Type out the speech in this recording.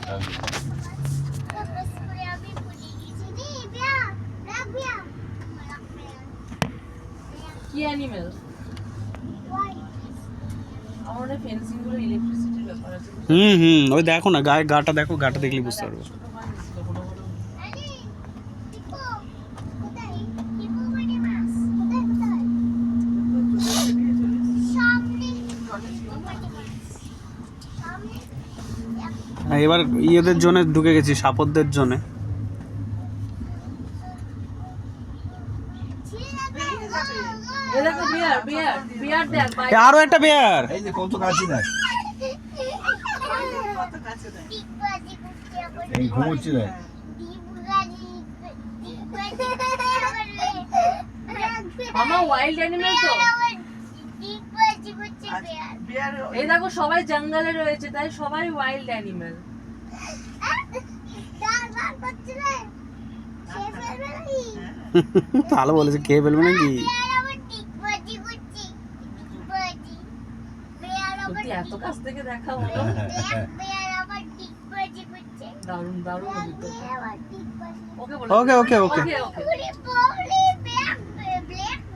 কি অ্যানিমেল? আমাদের ফেন্সিং গুলো ইলেকট্রিসিটির ব্যাপার আছে। ওই দেখো না গায়ে গাটা দেখো, গাটা দেখলে বুঝতে পারবে। এবার ইয়েদের জন্য ঢুকে গেছি, সাপদের জন্য। আরো একটা বেয়ার, এই যে কত কাছে দেখ, এই ঘুমোচ্ছে দেখ। আমার ওয়াইল্ড অ্যানিমেল তো। এই দেখো সবাই জঙ্গলে রয়েছে, তাই সবাই ওয়াইল্ড অ্যানিমেল। ভালো বলেছে, খেয়ে ফেলবে নাকি? সত্যি এত কাছ থেকে দেখা হলো, দারুণ দারুণ অভিজ্ঞতা। ওকে ওকে ওকে। ওকে ওকে।